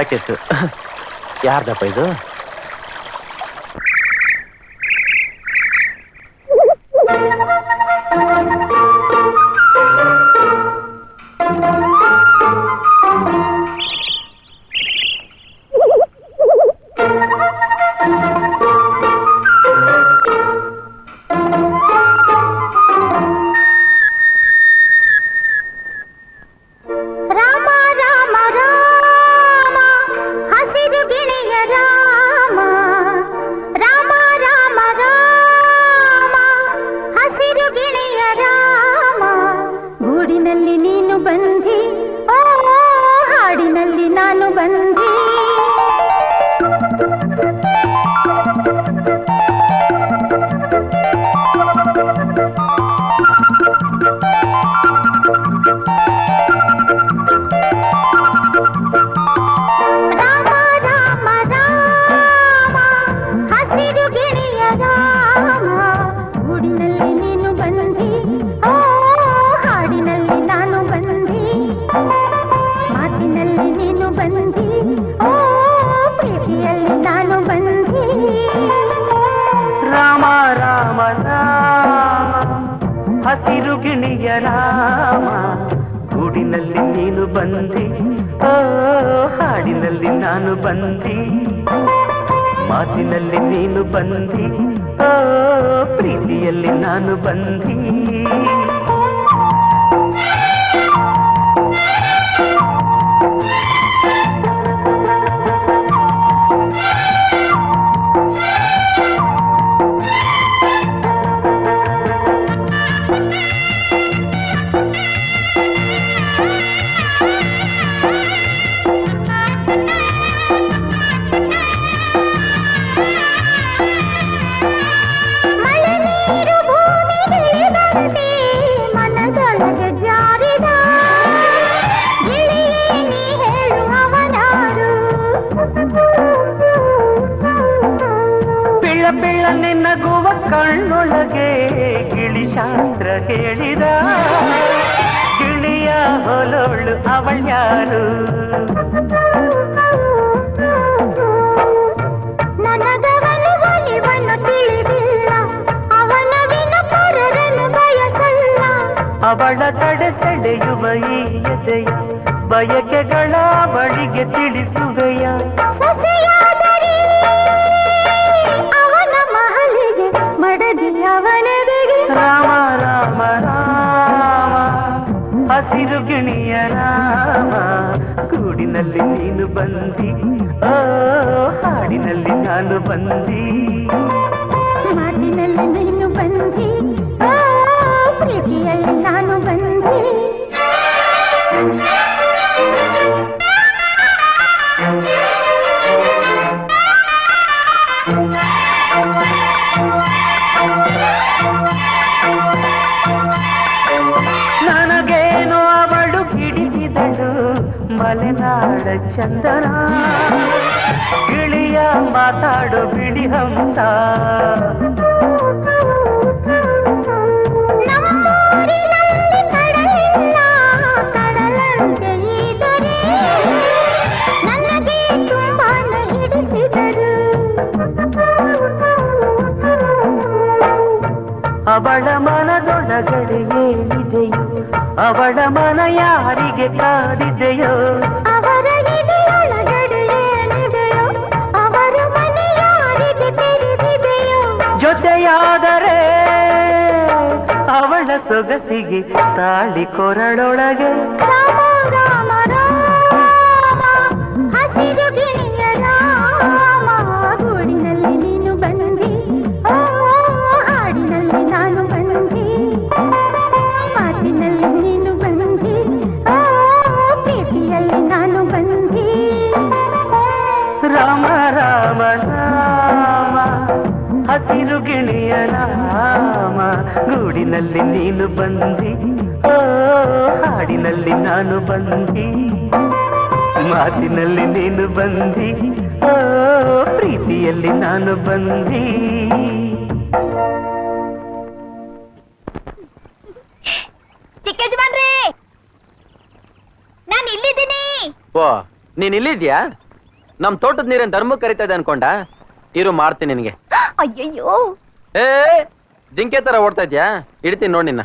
Packet ಯಾರ್ದಪ್ಪ ಇದು? ಹಸಿರು ಗಿಣಿಯ ರಾಮ ಗೂಡಿನಲ್ಲಿ ನೀನು ಬಂದಿ, ಓ ಹಾಡಿನಲ್ಲಿ ನಾನು ಬಂದಿ, ಮಾತಿನಲ್ಲಿ ನೀನು ಬಂದಿ, ಓ ಪ್ರೀತಿಯಲ್ಲಿ ನಾನು ಬಂದಿ. ನಗುವ ಕಣ್ಣೊಳಗೆ ಗಿಳಿ ಶಾಸ್ತ್ರ ಹೇಳಿದ, ಗಿಳಿಯ ಹೊಲೋಳು ಅವಳ್ಯಾರು? ನನಗವನು ಒಲಿವನು ತಿಳಿದಿಲ್ಲ, ಅವನ ವಿನ ಪರರನ್ನು ಬಯಸಲ್ಲ. ಅವಳ ತಡೆ ಸೆಳೆಯುವ ಈ ಎದೆಯ ಬಯಕೆಗಳ ಬಳಿಗೆ ತಿಳಿಸುವೆಯ. ಸೊಸೆಯಾದರೆ ಅವನ ಮಹಲಿಗೆ ಮಡದಿಯವನೆದೆಗೆ. ರಾಮ ರಾಮ ರಾಮ ಹಸಿರು ಗಿಣಿಯ ರಾಮ ಗೂಡಿನಲ್ಲಿ ನೀನು ಬಂದಿ, ಓ ಹಾಡಿನಲ್ಲಿ ನಾನು ಬಂದಿ, ಮಾತಿನಲ್ಲಿ ನೀನು ಬಂದಿ, ಓ ಪ್ರೀತಿಯಲ್ಲಿ ನಾನು ಬಂದಿ. ನನಗೇನು ಅವಳು ಹಿಡಿಸಿದಳು ಮಲೆನಾಡ ಚಂದನ, ಗಿಳಿಯ ಮಾತಾಡು ಬಿಳಿ ಹಂಸ. ನಮ್ಮೂರಿನಲ್ಲಿ ಕಡಲಿಲ್ಲ, ಕಡಲಂತೆ ಇದ್ದರೆ ನನಗೆ ತುಂಬಾನ ಹಿಡಿಸಿದರು. ಅವಳ ಮನದೊಳಗಡೆ ಏನಿದೆಯೋ, ಅವಳ ಮನ ಯಾರಿಗೆ ಕಾದಿದೆಯೋ, ಅವರ ಎದೆಯೊಳಗಡೆ ಏನಿದೆಯೋ, ಅವರ ಮನೆ ಯಾರಿಗೆ ತೆರೆದಿದೆಯೋ. ಜೊತೆಯಾದರೆ ಅವಳ ಸೊಗಸಿಗೆ ತಾಳಿ ಕೊರಳೊಳಗೆ. ರಾಮ ರಾಮ ರಾಮ ಹಸಿರು ಗಿಣಿಯ ರಾಮ ಗೂಡಿನಲ್ಲಿ ನೀನು ಬಂದಿ, ಓ ಹಾಡಿನಲ್ಲಿ ನಾನು ಬಂದಿ, ಮಾತಿನಲ್ಲಿ ನೀನು ಬಂದಿ, ಓ ಪ್ರೀತಿಯಲ್ಲಿ ನಾನು ಬಂದಿ. ರಾಮ ರಾಮ ರಾಮ ಹಸಿರು ಗಿಣಿಯ ರಾಮ ಗೂಡಿನಲ್ಲಿ ನೀನು ಬಂದಿ, ಓ ಹಾಡಿನಲ್ಲಿ ನಾನು ಬಂದಿ, ಮಾತಿನಲ್ಲಿ ನೀನು ಬಂದಿ, ಓ ಪ್ರೀತಿಯಲ್ಲಿ ನಾನು ಬಂದಿ. ಚಿಕ್ಕಜ್ಮನ್ರಿ, ನಾನು ಇಲ್ಲಿದ್ದೀನಿ. ಓ ನೀನ್ ಇಲ್ಲಿದ್ಯಾ? ನಮ್ ತೋಟದ ನೀರೇನ್ ಧರ್ಮಕ್ಕೆ ಕರಿತಾ ಇದೆ ಅನ್ಕೊಂಡ? ಇರು ಮಾಡ್ತೀನಿ ನಿನಗೆ. ಅಯ್ಯಯ್ಯೋ ಏ ಜಿಂಕೆ ತರ ಓಡ್ತಾ ಇದ್ಯಾ? ಇಡ್ತೀನಿ ನೋಡಿ ನಿನ್ನ.